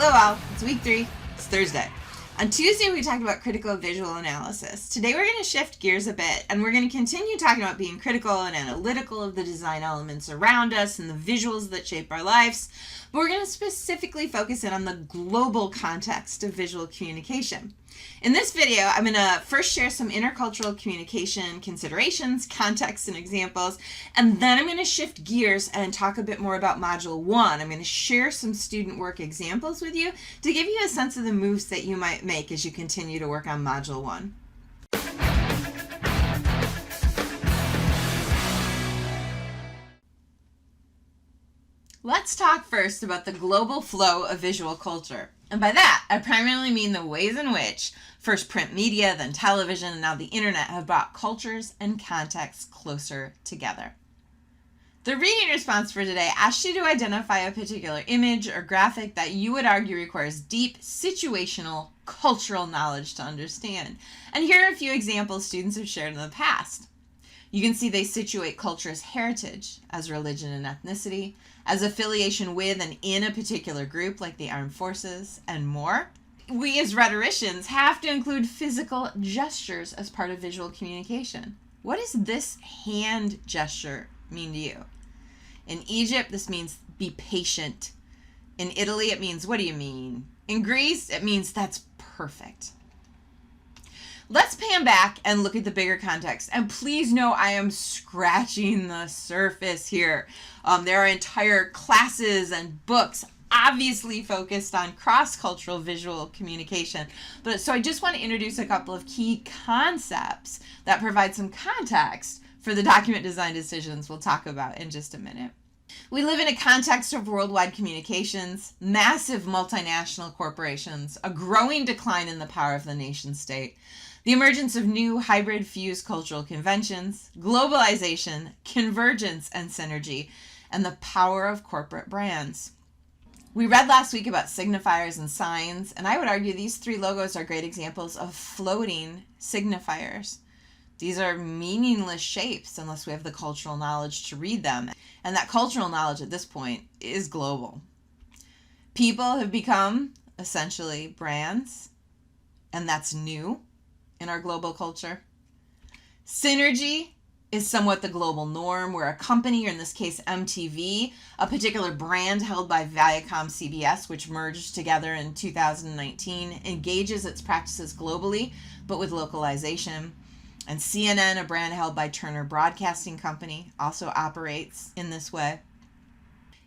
Hello all, it's week 3, it's Thursday. On Tuesday we talked about critical visual analysis. Today we're going to shift gears a bit and we're going to continue talking about being critical and analytical of the design elements around us and the visuals that shape our lives, but we're going to specifically focus in on the global context of visual communication. In this video, I'm going to first share some intercultural communication considerations, context, and examples, and then I'm going to shift gears and talk a bit more about Module 1. I'm going to share some student work examples with you to give you a sense of the moves that you might make as you continue to work on Module 1. Let's talk first about the global flow of visual culture. And by that, I primarily mean the ways in which first print media, then television, and now the internet have brought cultures and contexts closer together. The reading response for today asks you to identify a particular image or graphic that you would argue requires deep situational cultural knowledge to understand. And here are a few examples students have shared in the past. You can see they situate culture as heritage, as religion and ethnicity, as affiliation with and in a particular group like the armed forces, and more. We as rhetoricians have to include physical gestures as part of visual communication. What does this hand gesture mean to you? In Egypt, this means be patient. In Italy, it means what do you mean? In Greece, it means that's perfect. Let's pan back and look at the bigger context. And please know I am scratching the surface here. There are entire classes and books obviously focused on cross-cultural visual communication. So I just want to introduce a couple of key concepts that provide some context for the document design decisions we'll talk about in just a minute. We live in a context of worldwide communications, massive multinational corporations, a growing decline in the power of the nation state, the emergence of new hybrid fused cultural conventions, globalization, convergence and synergy, and the power of corporate brands. We read last week about signifiers and signs, and I would argue these 3 logos are great examples of floating signifiers. These are meaningless shapes unless we have the cultural knowledge to read them, and that cultural knowledge at this point is global. People have become essentially brands, and that's new in our global culture. Synergy is somewhat the global norm, where a company, or in this case MTV, a particular brand held by Viacom CBS, which merged together in 2019, engages its practices globally, but with localization. And CNN, a brand held by Turner Broadcasting Company, also operates in this way.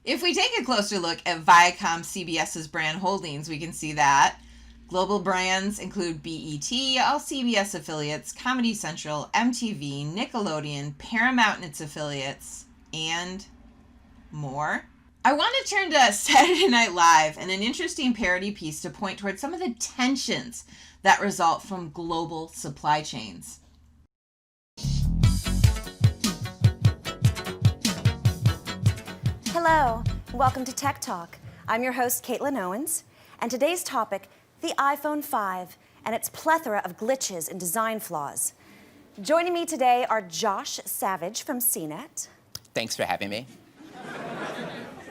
If we take a closer look at Viacom CBS's brand holdings, we can see that global brands include BET, all CBS affiliates, Comedy Central, MTV, Nickelodeon, Paramount and its affiliates, and more. I want to turn to Saturday Night Live and an interesting parody piece to point towards some of the tensions that result from global supply chains. Hello, welcome to Tech Talk. I'm your host, Caitlin Owens, and today's topic, the iPhone 5 and its plethora of glitches and design flaws. Joining me today are Josh Savage from CNET. Thanks for having me.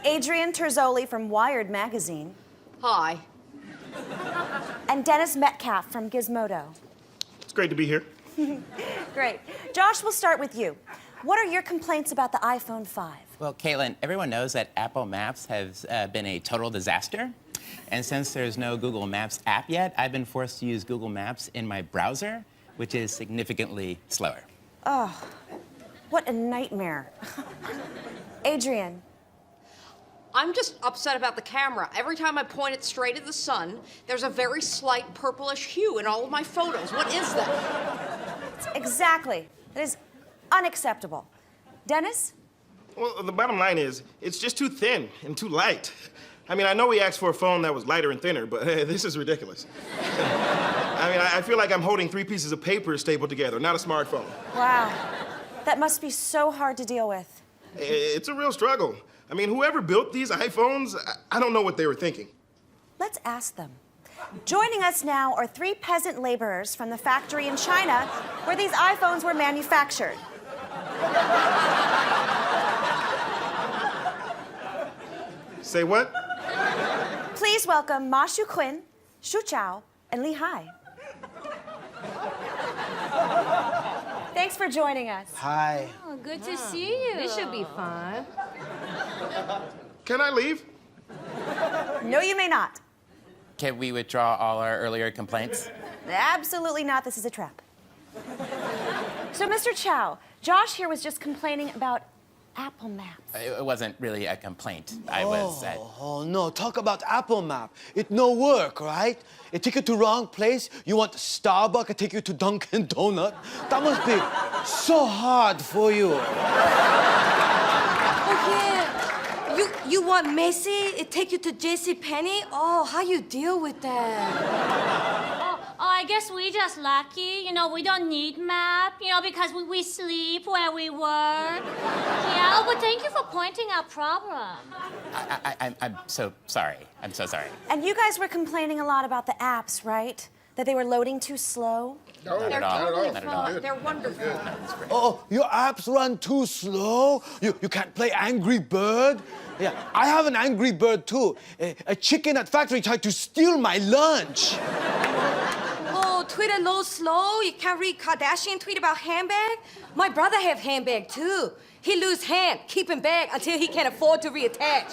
Adrian Terzoli from Wired Magazine. Hi. And Dennis Metcalf from Gizmodo. It's great to be here. Great. Josh, we'll start with you. What are your complaints about the iPhone 5? Well, Caitlin, everyone knows that Apple Maps has been a total disaster. And since there's no Google Maps app yet, I've been forced to use Google Maps in my browser, which is significantly slower. Oh, what a nightmare. Adrian. I'm just upset about the camera. Every time I point it straight at the sun, there's a very slight purplish hue in all of my photos. What is that? Exactly. That is unacceptable. Dennis? Well, the bottom line is, it's just too thin and too light. I mean, I know we asked for a phone that was lighter and thinner, but this is ridiculous. I mean, I feel like I'm holding 3 pieces of paper stapled together, not a smartphone. Wow. That must be so hard to deal with. It's a real struggle. I mean, whoever built these iPhones, I don't know what they were thinking. Let's ask them. Joining us now are 3 peasant laborers from the factory in China where these iPhones were manufactured. Say what? Please welcome Ma Shu Quinn, Shu Chao, and Lee Hai. Thanks for joining us. Hi. Oh, good to see you. This should be fun. Can I leave? No, you may not. Can we withdraw all our earlier complaints? Absolutely not. This is a trap. So, Mr. Chow, Josh here was just complaining about Apple Maps. It wasn't really a complaint. I was. Oh, no, talk about Apple Map. It no work, right? It take you to wrong place. You want Starbucks, it take you to Dunkin' Donut. That must be so hard for you. Oh, yeah. You want Macy? It take you to JCPenney? Oh, how you deal with that? I guess we just lucky. We don't need map, because we sleep where we work. Yeah, but thank you for pointing out problem. I'm so sorry. I'm so sorry. And you guys were complaining a lot about the apps, right? That they were loading too slow? Not at all. Not at all. They're wonderful. Oh, your apps run too slow? You can't play Angry Bird? Yeah, I have an Angry Bird too. A chicken at factory tried to steal my lunch. Oh, Twitter low slow? You can't read Kardashian tweet about handbag? My brother have handbag too. He lose hand, keep him bag until he can afford to reattach.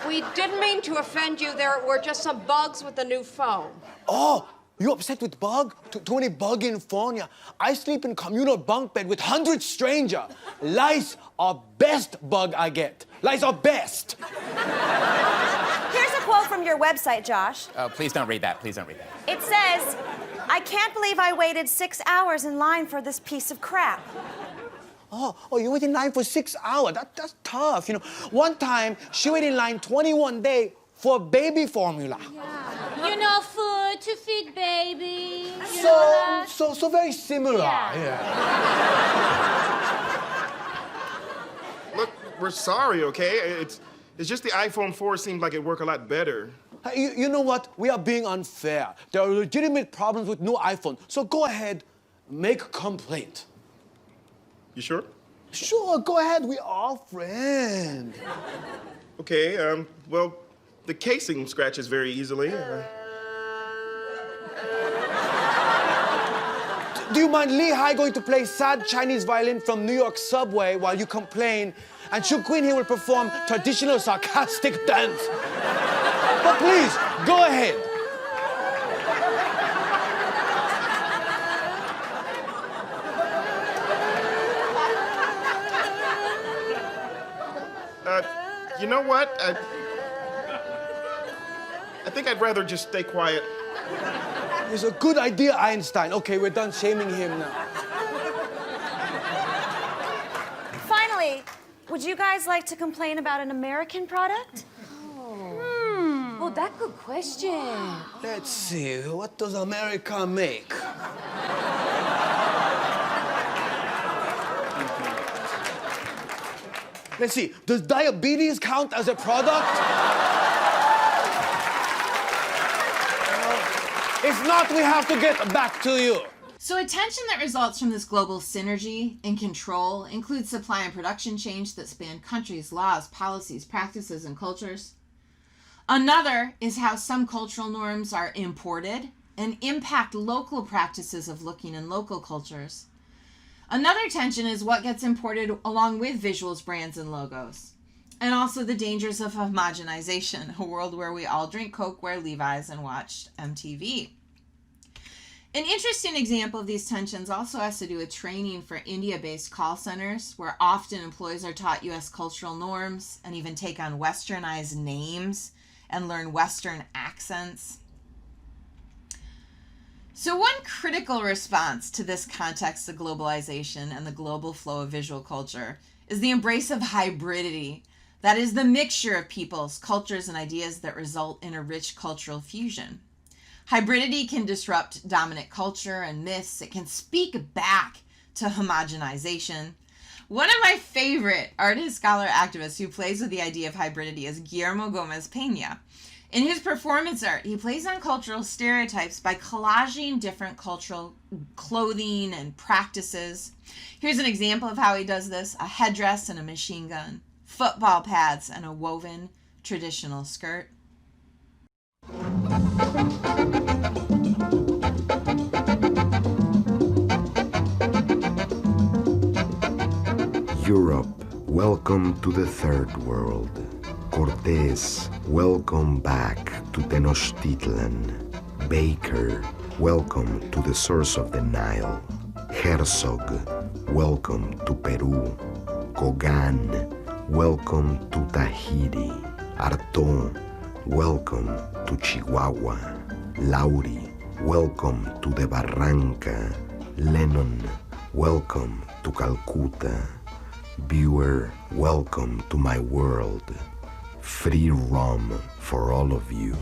We didn't mean to offend you. There were just some bugs with the new phone. Oh, you upset with bug? Too many bug in phone? Yeah. I sleep in communal bunk bed with 100 stranger. Lice are best bug I get. Lice are best. Here's a quote from your website, Josh. Oh, please don't read that. Please don't read that. It says, "I can't believe I waited 6 hours in line for this piece of crap." Oh, you wait in line for 6 hours. That's tough. One time she waited in line 21 days for baby formula. Food to feed baby. So very similar. Yeah. Look, we're sorry, okay? It's just the iPhone 4 seemed like it worked a lot better. You know what? We are being unfair. There are legitimate problems with no iPhone. So go ahead, make a complaint. You sure? Sure, go ahead. We are friends. Okay, well, the casing scratches very easily. Do you mind Lee Hai going to play sad Chinese violin from New York subway while you complain? And Shu Quinn here will perform traditional sarcastic dance. But please, go ahead. You know what? I think I'd rather just stay quiet. It's a good idea, Einstein. Okay, we're done shaming him now. Finally, would you guys like to complain about an American product? Oh, that's good question. Let's see, what does America make? Let's see, does diabetes count as a product? If not, we have to get back to you. So a tension that results from this global synergy and control includes supply and production change that span countries, laws, policies, practices, and cultures. Another is how some cultural norms are imported and impact local practices of looking in local cultures. Another tension is what gets imported along with visuals, brands, and logos. And also the dangers of homogenization, a world where we all drink Coke, wear Levi's, and watch MTV. An interesting example of these tensions also has to do with training for India-based call centers, where often employees are taught U.S. cultural norms and even take on westernized names and learn Western accents. So one critical response to this context of globalization and the global flow of visual culture is the embrace of hybridity. That is the mixture of peoples, cultures, and ideas that result in a rich cultural fusion. Hybridity can disrupt dominant culture and myths. It can speak back to homogenization. One of my favorite artist, scholar, activists who plays with the idea of hybridity is Guillermo Gomez Peña. In his performance art, he plays on cultural stereotypes by collaging different cultural clothing and practices. Here's an example of how he does this: a headdress and a machine gun, football pads and a woven traditional skirt. Europe, welcome to the third world. Cortés, welcome back to Tenochtitlan. Baker, welcome to the source of the Nile. Herzog, welcome to Peru. Kogan, welcome to Tahiti. Artaud, welcome to Chihuahua. Lauri, welcome to the Barranca. Lennon, welcome to Calcutta. Viewer, welcome to my world. Free rum for all of you.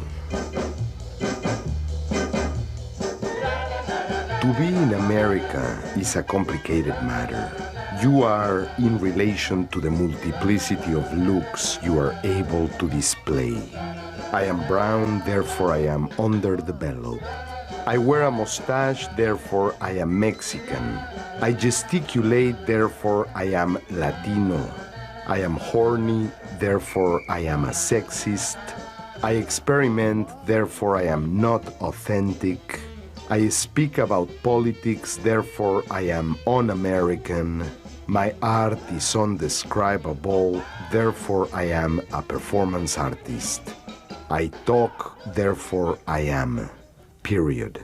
To be in America is a complicated matter. You are in relation to the multiplicity of looks you are able to display. I am brown, therefore I am underdeveloped. I wear a mustache, therefore I am Mexican. I gesticulate, therefore I am Latino. I am horny, therefore I am a sexist. I experiment, therefore I am not authentic. I speak about politics, therefore I am un-American. My art is undescribable, therefore I am a performance artist. I talk, therefore I am. Period.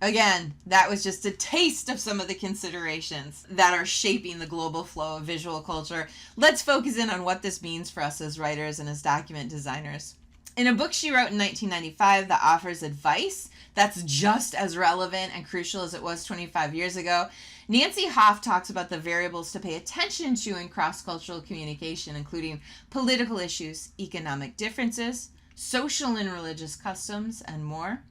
Again, that was just a taste of some of the considerations that are shaping the global flow of visual culture. Let's focus in on what this means for us as writers and as document designers. In a book she wrote in 1995 that offers advice that's just as relevant and crucial as it was 25 years ago, Nancy Hoff talks about the variables to pay attention to in cross-cultural communication, including political issues, economic differences, social and religious customs, and more.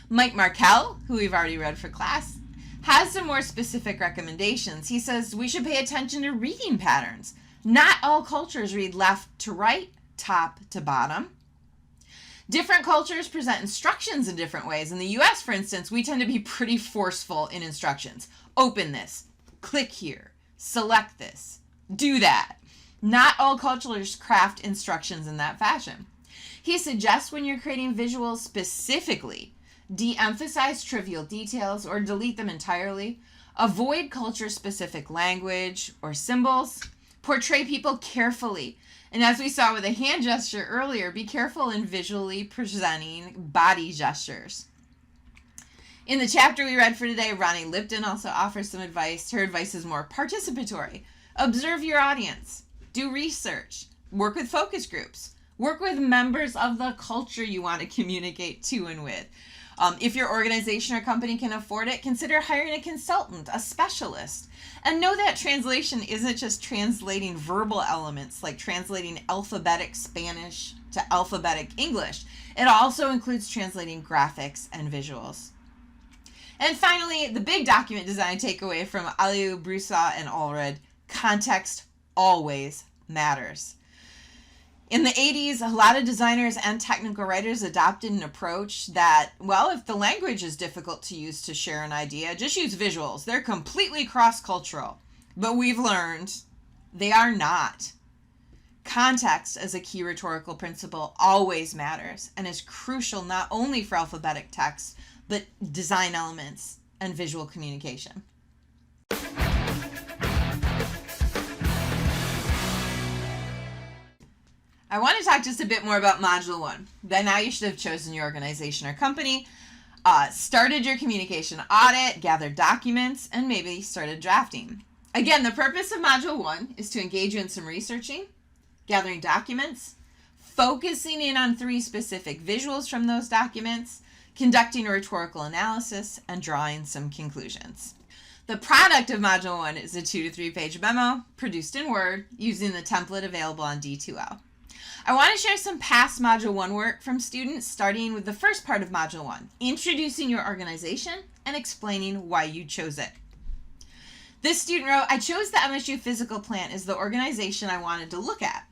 Mike Markell, who we've already read for class, has some more specific recommendations. He says we should pay attention to reading patterns. Not all cultures read left to right, top to bottom. Different cultures present instructions in different ways. In the US, for instance, we tend to be pretty forceful in instructions. Open this, click here, select this, do that. Not all cultures craft instructions in that fashion. He suggests when you're creating visuals specifically, de-emphasize trivial details or delete them entirely, avoid culture-specific language or symbols, portray people carefully, and as we saw with a hand gesture earlier, be careful in visually presenting body gestures. In the chapter we read for today, Ronnie Lipton also offers some advice. Her advice is more participatory. Observe your audience, do research, work with focus groups, work with members of the culture you want to communicate to and with. If your organization or company can afford it, consider hiring a consultant, a specialist. And know that translation isn't just translating verbal elements, like translating alphabetic Spanish to alphabetic English. It also includes translating graphics and visuals. And finally, the big document design takeaway from Aliou, Broussard, and Allred: context always matters. In the 80s, a lot of designers and technical writers adopted an approach that, well, if the language is difficult to use to share an idea, just use visuals. They're completely cross-cultural. But we've learned they are not. Context as a key rhetorical principle always matters and is crucial not only for alphabetic text, but design elements and visual communication. I want to talk just a bit more about Module 1. By now you should have chosen your organization or company, started your communication audit, gathered documents, and maybe started drafting. Again, the purpose of Module 1 is to engage you in some researching, gathering documents, focusing in on 3 specific visuals from those documents, conducting a rhetorical analysis, and drawing some conclusions. The product of Module 1 is a 2 to 3 page memo produced in Word using the template available on D2L. I want to share some past Module 1 work from students, starting with the first part of Module 1, introducing your organization and explaining why you chose it. This student wrote, I chose the MSU physical plant as the organization I wanted to look at.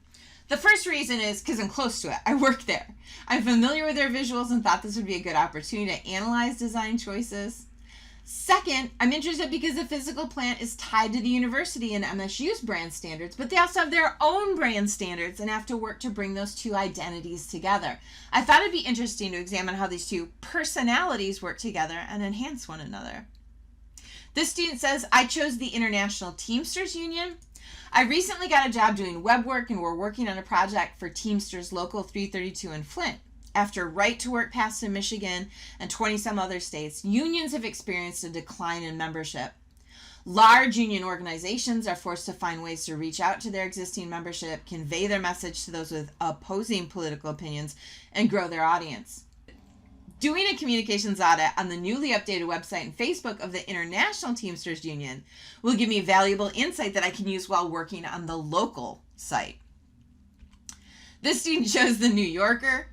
The first reason is because I'm close to it. I work there. I'm familiar with their visuals and thought this would be a good opportunity to analyze design choices. Second, I'm interested because the physical plant is tied to the university and MSU's brand standards, but they also have their own brand standards and have to work to bring those two identities together. I thought it'd be interesting to examine how these two personalities work together and enhance one another. This student says, I chose the International Teamsters Union. I recently got a job doing web work and we're working on a project for Teamsters Local 332 in Flint. After right to work passed in Michigan and 20 some other states, unions have experienced a decline in membership. Large union organizations are forced to find ways to reach out to their existing membership, convey their message to those with opposing political opinions, and grow their audience. Doing a communications audit on the newly updated website and Facebook of the International Teamsters Union will give me valuable insight that I can use while working on the local site. This student chose the New Yorker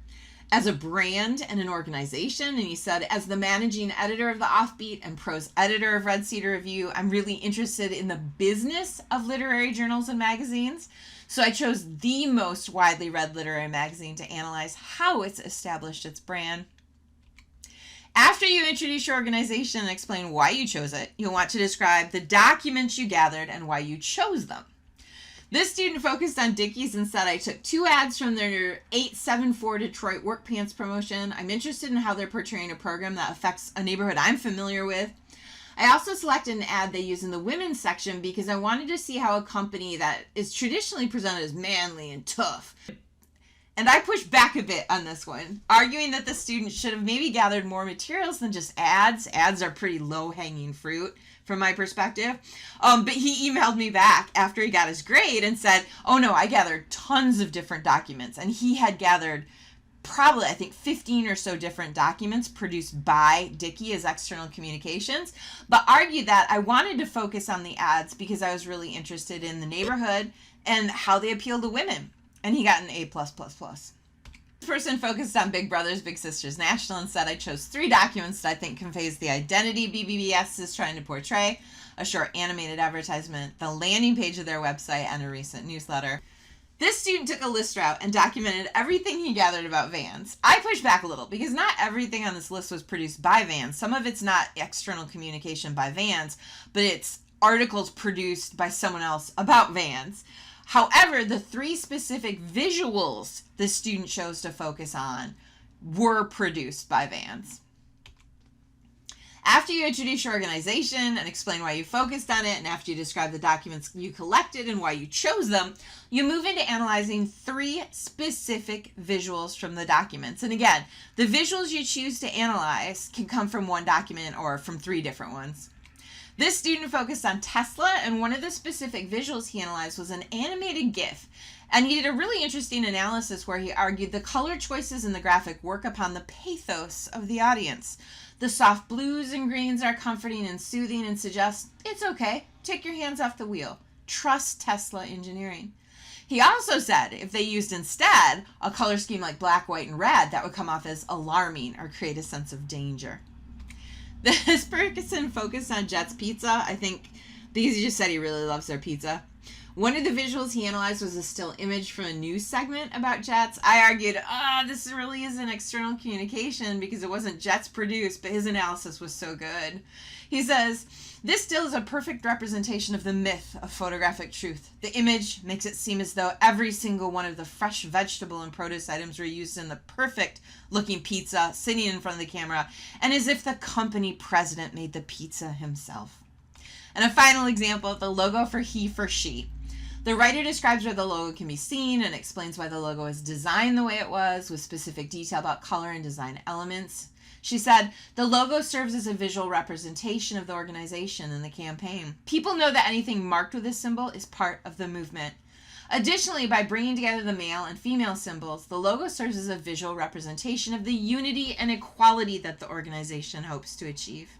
as a brand and an organization, and he said, as the managing editor of the Offbeat and prose editor of Red Cedar Review, I'm really interested in the business of literary journals and magazines. So I chose the most widely read literary magazine to analyze how it's established its brand. After you introduce your organization and explain why you chose it, you'll want to describe the documents you gathered and why you chose them. This student focused on Dickies and said, I took 2 ads from their 874 Detroit work pants promotion. I'm interested in how they're portraying a program that affects a neighborhood I'm familiar with. I also selected an ad they use in the women's section because I wanted to see how a company that is traditionally presented as manly and tough. And I pushed back a bit on this one, arguing that the student should have maybe gathered more materials than just ads. Ads are pretty low-hanging fruit from my perspective. But he emailed me back after he got his grade and said, oh no, I gathered tons of different documents. And he had gathered probably, I think, 15 or so different documents produced by Dickey as external communications, but argued that I wanted to focus on the ads because I was really interested in the neighborhood and how they appeal to women. And he got an A+++. This person focused on Big Brothers Big Sisters National and said, I chose 3 documents that I think conveys the identity BBBS is trying to portray: a short animated advertisement, the landing page of their website, and a recent newsletter. This student took a list route and documented everything he gathered about Vans. I pushed back a little because not everything on this list was produced by Vans. Some of it's not external communication by Vans, but it's articles produced by someone else about Vans. However, the 3 specific visuals the student chose to focus on were produced by Vans. After you introduce your organization and explain why you focused on it, and after you describe the documents you collected and why you chose them, you move into analyzing 3 specific visuals from the documents. And again, the visuals you choose to analyze can come from one document or from 3 different ones. This student focused on Tesla, and one of the specific visuals he analyzed was an animated GIF. And he did a really interesting analysis where he argued the color choices in the graphic work upon the pathos of the audience. The soft blues and greens are comforting and soothing and suggest, it's okay, take your hands off the wheel. Trust Tesla engineering. He also said if they used instead a color scheme like black, white, and red, that would come off as alarming or create a sense of danger. This person focused on Jet's Pizza, I think, because he just said he really loves their pizza. One of the visuals he analyzed was a still image from a news segment about Jets. I argued, this really isn't external communication because it wasn't Jets produced, but his analysis was so good. He says, this still is a perfect representation of the myth of photographic truth. The image makes it seem as though every single one of the fresh vegetable and produce items were used in the perfect looking pizza sitting in front of the camera, and as if the company president made the pizza himself. And a final example of the logo for he for she. The writer describes where the logo can be seen and explains why the logo is designed the way it was, with specific detail about color and design elements. She said, the logo serves as a visual representation of the organization and the campaign. People know that anything marked with this symbol is part of the movement. Additionally, by bringing together the male and female symbols, the logo serves as a visual representation of the unity and equality that the organization hopes to achieve.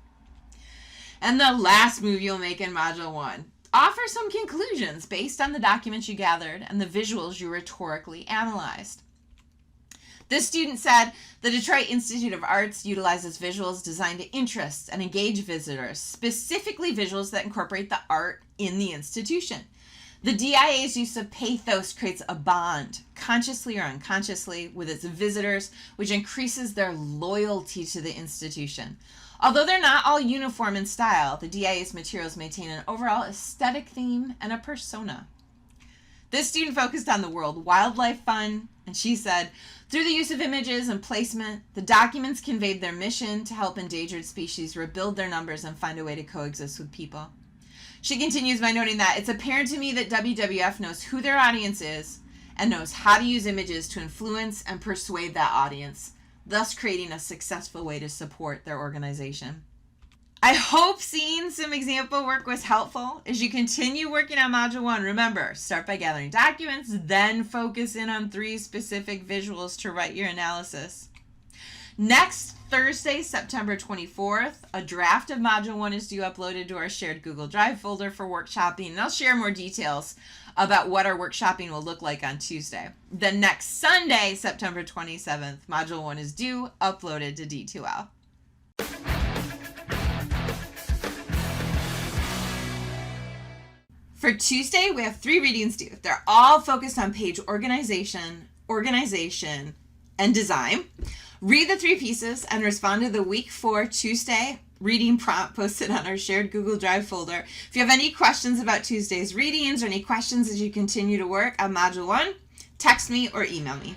And the last move you'll make in Module 1. Offer some conclusions based on the documents you gathered and the visuals you rhetorically analyzed. This student said, the Detroit Institute of Arts utilizes visuals designed to interest and engage visitors, specifically visuals that incorporate the art in the institution. The DIA's use of pathos creates a bond, consciously or unconsciously, with its visitors, which increases their loyalty to the institution. Although they're not all uniform in style, the DIA's materials maintain an overall aesthetic theme and a persona. This student focused on the World Wildlife Fund, and she said, through the use of images and placement, the documents conveyed their mission to help endangered species rebuild their numbers and find a way to coexist with people. She continues by noting that it's apparent to me that WWF knows who their audience is and knows how to use images to influence and persuade that audience, thus creating a successful way to support their organization. I hope seeing some example work was helpful. As you continue working on Module 1, remember, start by gathering documents, then focus in on 3 specific visuals to write your analysis. Next Thursday, September 24th, a draft of Module 1 is due uploaded to our shared Google Drive folder for workshopping, and I'll share more details about what our workshopping will look like on Tuesday. Then next Sunday, September 27th, Module 1 is due, uploaded to D2L. For Tuesday, we have 3 readings due. They're all focused on page organization, and design. Read the 3 pieces and respond to the week 4 Tuesday reading prompt posted on our shared Google Drive folder. If you have any questions about Tuesday's readings or any questions as you continue to work on Module 1, text me or email me.